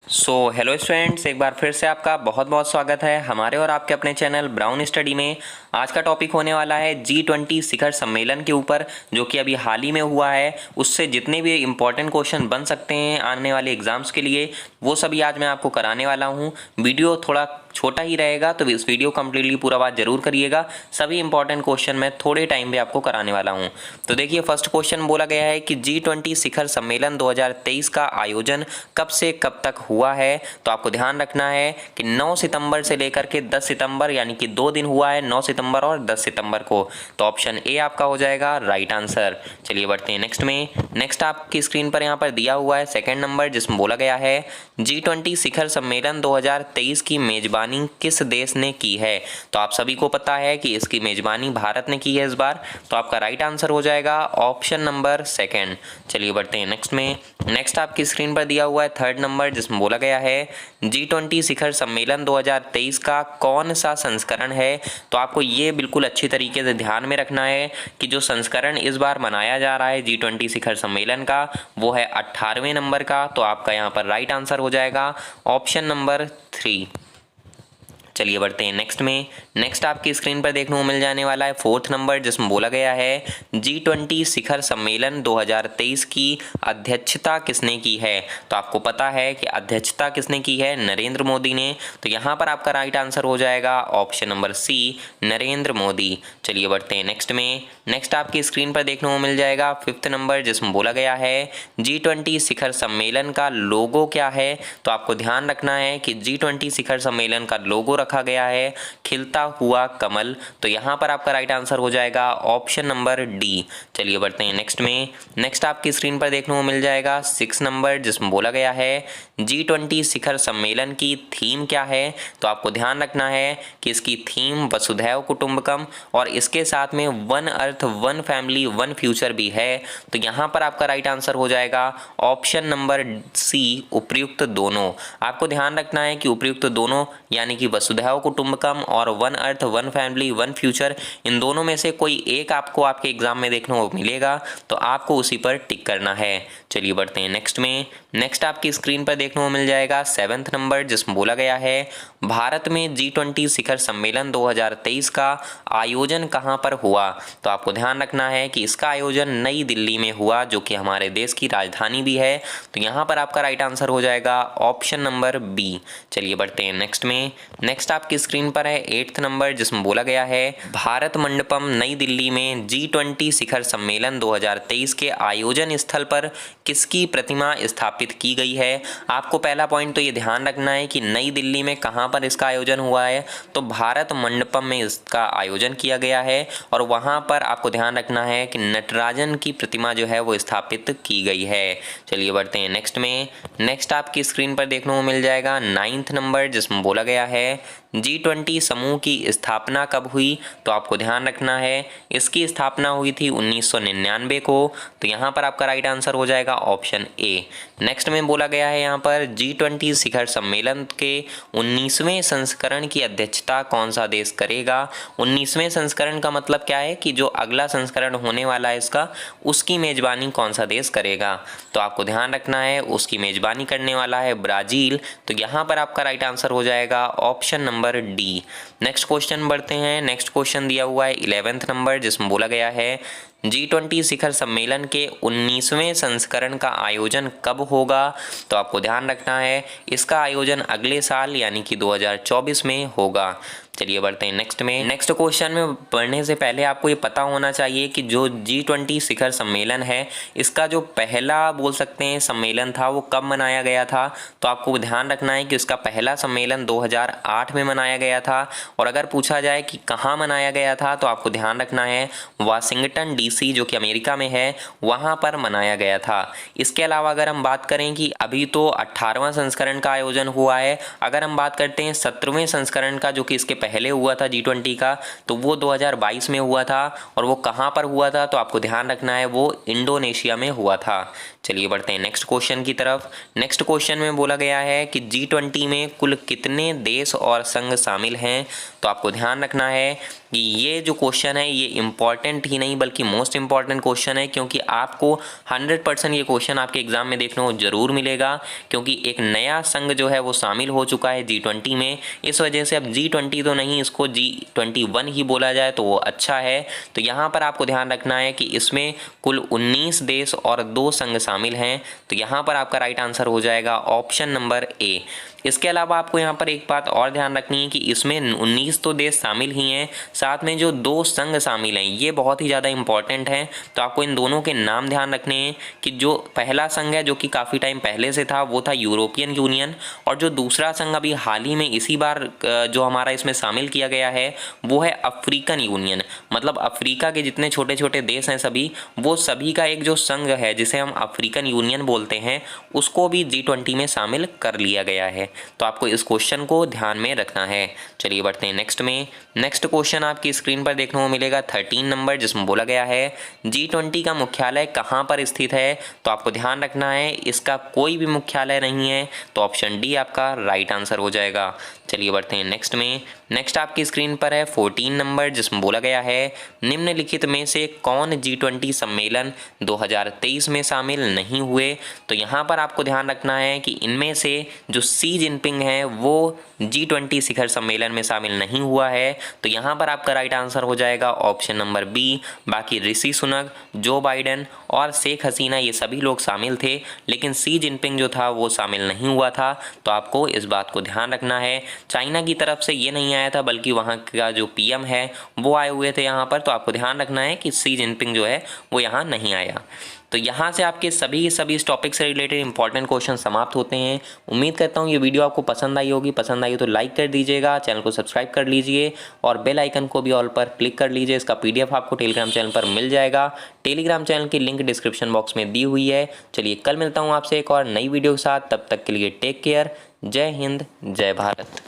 Hello students, एक बार फिर से आपका बहुत बहुत स्वागत है हमारे और आपके अपने चैनल ब्राउन स्टडी में। आज का टॉपिक होने वाला है G20 शिखर सम्मेलन के ऊपर, जो कि अभी हाल ही में हुआ है। उससे जितने भी इंपॉर्टेंट क्वेश्चन बन सकते हैं आने वाले एग्जाम्स के लिए, वो सभी आज मैं आपको कराने वाला हूँ। वीडियो थोड़ा छोटा ही रहेगा, तो इस वीडियो कम्प्लीटली पूरा बात जरूर करिएगा। सभी इंपॉर्टेंट क्वेश्चन मैं थोड़े टाइम में आपको कराने वाला हूँ। तो देखिए, फर्स्ट क्वेश्चन बोला गया है कि G20 शिखर सम्मेलन 2023 का आयोजन कब से कब तक हुआ है। तो आपको ध्यान रखना है कि 9 सितंबर से लेकर के 10 सितंबर, यानी कि 2 दिन हुआ है, 9 सितंबर और 10 सितंबर को। तो ऑप्शन ए आपका हो जाएगा राइट आंसर। चलिए बढ़ते हैं नेक्स्ट में। नेक्स्ट आपकी स्क्रीन पर यहाँ पर दिया हुआ है सेकंड नंबर, जिसमें बोला गया है G20 शिखर सम्मेलन 2023 की मेजबानी किस देश ने की है। तो आप सभी को पता है कि इसकी मेजबानी भारत ने की है इस बार। तो आपका राइट आंसर हो जाएगा ऑप्शन नंबर सेकंड। चलिए बढ़ते हैं नेक्स्ट में। नेक्स्ट आपकी स्क्रीन पर दिया हुआ है थर्ड नंबर, जिसमें बोला गया है G20 शिखर सम्मेलन 2023 का कौन सा संस्करण है। तो आपको ये बिल्कुल अच्छी तरीके से ध्यान में रखना है कि जो संस्करण इस बार मनाया जा रहा है G20 शिखर सम्मेलन का, वो है 18वें नंबर का। तो आपका यहाँ पर राइट आंसर हो जाएगा ऑप्शन नंबर 3। चलिए बढ़ते हैं नेक्स्ट में। नेक्स्ट आपकी स्क्रीन पर देखने को मिल जाने वाला है फोर्थ नंबर, जिसमें बोला गया है G20 शिखर सम्मेलन 2023 की अध्यक्षता किसने की है। तो आपको पता है कि अध्यक्षता किसने की है, नरेंद्र मोदी ने। तो यहाँ पर आपका राइट आंसर हो जाएगा option number C, Narendra Modi. चलिए बढ़ते हैं नेक्स्ट में। नेक्स्ट आपकी स्क्रीन पर देखने को मिल जाएगा फिफ्थ नंबर, जिसमें बोला गया है G20 शिखर सम्मेलन का लोगो क्या है। तो आपको ध्यान रखना है कि G20 शिखर सम्मेलन का लोगो रखा गया है खिलता हुआ कमल। तो यहाँ पर आपका राइट आंसर हो जाएगा ऑप्शन नंबर डी। चलिए बढ़ते हैं नेक्स्ट में। नेक्स्ट आपकी स्क्रीन पर देखने को मिल जाएगा 6 नंबर, जिसमें बोला गया है G20 शिखर सम्मेलन की थीम क्या है। तो आपको ध्यान रखना है कि इसकी थीम वसुधैव कुटुंबकम और इसके साथ में one earth one family one future भी है। तो यहाँ पर आपका राइट आंसर हो जाएगा ऑप्शन नंबर सी, उपर्युक्त दोनों। आपको ध्यान रखना है कि उपर्युक्त दोनों यानी कि वसुधैव कुटुंबकम और one earth one family one future, इन दोनों में से कोई एक आपको आपके एग्जाम में देखने को मिलेगा, तो आपको उसी पर टिक करना है। चलिए बढ़ते हैं नेक्स्ट में। नेक्स्ट आपकी स्क्रीन पर देखने को मिल जाएगा 7th नंबर, जिसमें बोला गया है भारत में G20 शिखर सम्मेलन 2023 का आयोजन कहां पर हुआ। तो आपको ध्यान रखना है कि इसका आयोजन नई दिल्ली में हुआ, जो कि हमारे देश की राजधानी भी है। तो यहाँ पर आपका राइट आंसर हो जाएगा ऑप्शन नंबर बी। चलिए बढ़ते हैं नेक्स्ट में। नेक्स्ट आपकी स्क्रीन पर है 8th नंबर, जिसमें बोला गया है भारत मंडपम नई दिल्ली में G20 शिखर सम्मेलन 2023 के आयोजन स्थल पर किसकी प्रतिमा स्थापित की गई है। आपको पहला पॉइंट तो ये ध्यान रखना है कि नई दिल्ली में कहाँ पर इसका आयोजन हुआ है। तो भारत मंडपम में इसका आयोजन किया गया है और वहाँ पर आपको ध्यान रखना है कि नटराजन की प्रतिमा जो है वो स्थापित की गई है। चलिए बढ़ते हैं नेक्स्ट में। नेक्स्ट आपकी स्क्रीन पर देखने को मिल जाएगा 9th नंबर, जिसमें बोला गया है G20 समूह की स्थापना कब हुई। तो आपको ध्यान रखना है इसकी स्थापना हुई थी 1999 को। तो यहाँ पर आपका राइट आंसर हो जाएगा ऑप्शन ए। नेक्स्ट में बोला गया है यहाँ पर G20 शिखर सम्मेलन के 19वें संस्करण की अध्यक्षता कौन सा देश करेगा। 19वें संस्करण का मतलब क्या है कि जो अगला संस्करण होने वाला है इसका, उसकी मेजबानी कौन सा देश करेगा। तो आपको ध्यान रखना है उसकी मेजबानी करने वाला है ब्राजील। तो यहाँ पर आपका राइट आंसर हो जाएगा option number D. Next question बढ़ते हैं। नेक्स्ट क्वेश्चन दिया हुआ है 11th नंबर, जिसमें बोला गया है G20 शिखर सम्मेलन के 19वें संस्करण का आयोजन कब होगा। तो आपको ध्यान रखना है इसका आयोजन अगले साल यानी कि 2024 में होगा। चलिए बढ़ते हैं नेक्स्ट में। नेक्स्ट क्वेश्चन में पढ़ने से पहले आपको ये पता होना चाहिए कि जो G20 शिखर सम्मेलन है, इसका जो पहला बोल सकते हैं सम्मेलन था वो कब मनाया गया था। तो आपको ध्यान रखना है कि उसका पहला सम्मेलन 2008 में मनाया गया था। और अगर पूछा जाए कि कहाँ मनाया गया था, तो आपको ध्यान रखना है वाशिंगटन DC, जो कि अमेरिका में है, वहाँ पर मनाया गया था। इसके अलावा अगर हम बात करें कि अभी तो 18वां संस्करण का आयोजन हुआ है, अगर हम बात करते हैं 17वें संस्करण का, जो कि इसके पहले हुआ था G20 का, तो वो 2022 में हुआ था। और वो कहाँ पर हुआ था, तो आपको ध्यान रखना है वो इंडोनेशिया में हुआ था। चलिए बढ़ते हैं नेक्स्ट क्वेश्चन की तरफ। नेक्स्ट क्वेश्चन में बोला गया है कि G20 में कुल कितने देश और संघ शामिल हैं। तो आपको ध्यान रखना है कि ये जो क्वेश्चन है ये इम्पॉर्टेंट ही नहीं बल्कि मोस्ट इम्पॉर्टेंट क्वेश्चन है, क्योंकि आपको 100% ये क्वेश्चन आपके एग्जाम में देखने को जरूर मिलेगा, क्योंकि एक नया संघ जो है वो शामिल हो चुका है G20 में। इस वजह से अब G20 तो नहीं, इसको G21 ही बोला जाए तो वो अच्छा है। तो यहाँ पर आपको ध्यान रखना है कि इसमें कुल 19 देश और 2 संघ शामिल हैं। तो यहाँ पर आपका राइट आंसर हो जाएगा ऑप्शन नंबर ए। इसके अलावा आपको यहाँ पर एक बात और ध्यान रखनी है कि इसमें 19 तो देश शामिल ही हैं, साथ में जो 2 संघ शामिल हैं ये बहुत ही ज़्यादा इंपॉर्टेंट हैं। तो आपको इन दोनों के नाम ध्यान रखने हैं कि जो पहला संघ है जो कि काफ़ी टाइम पहले से था वो था यूरोपियन यूनियन, और जो दूसरा संघ अभी हाल ही में इसी बार जो हमारा इसमें शामिल किया गया है वो है अफ्रीकन यूनियन। मतलब अफ्रीका के जितने छोटे छोटे देश हैं सभी, वो सभी का एक जो संघ है जिसे हम अफ्रीकन यूनियन बोलते हैं उसको भी G20 में शामिल कर लिया गया है। तो आपको इस क्वेश्चन को ध्यान में रखना है। चलिए बढ़ते हैं नेक्स्ट में। नेक्स्ट क्वेश्चन आपकी स्क्रीन पर देखने को मिलेगा 13 नंबर, जिसमें बोला गया है G20 का मुख्यालय कहाँ पर स्थित है। तो आपको ध्यान रखना है इसका कोई भी मुख्यालय नहीं है, तो ऑप्शन डी आपका राइट आंसर हो जाएगा। चलिए बढ़ते हैं नेक्स्ट में। नेक्स्ट आपकी स्क्रीन पर है 14 नंबर, जिसमें बोला गया है निम्नलिखित में से कौन G20 सम्मेलन 2023 में शामिल नहीं हुए। तो यहाँ पर आपको ध्यान रखना है कि इनमें से जो शी जिनपिंग है वो G20 शिखर सम्मेलन में शामिल नहीं हुआ है। तो यहाँ पर आपका राइट आंसर हो जाएगा ऑप्शन नंबर बी। बाकी ऋषि सुनक, जो बाइडेन और शेख हसीना ये सभी लोग शामिल थे, लेकिन शी जिनपिंग जो था वो शामिल नहीं हुआ था। तो आपको इस बात को ध्यान रखना है। चाइना की तरफ से ये नहीं आया था बल्कि वहाँ का जो पीएम है वो आए हुए थे यहाँ पर। तो आपको ध्यान रखना है कि शी जिनपिंग जो है वो यहाँ नहीं आया। तो यहाँ से आपके सभी इस टॉपिक से रिलेटेड इंपॉर्टेंट क्वेश्चन समाप्त होते हैं। उम्मीद करता हूँ ये वीडियो आपको पसंद आई होगी। पसंद आई हो तो लाइक कर दीजिएगा, चैनल को सब्सक्राइब कर लीजिए और बेल आइकन को भी ऑल पर क्लिक कर लीजिए। इसका PDF आपको टेलीग्राम चैनल पर मिल जाएगा। टेलीग्राम चैनल की लिंक डिस्क्रिप्शन बॉक्स में दी हुई है। चलिए कल मिलता हूँ आपसे एक और नई वीडियो के साथ, तब तक के लिए टेक केयर। जय हिंद, जय भारत।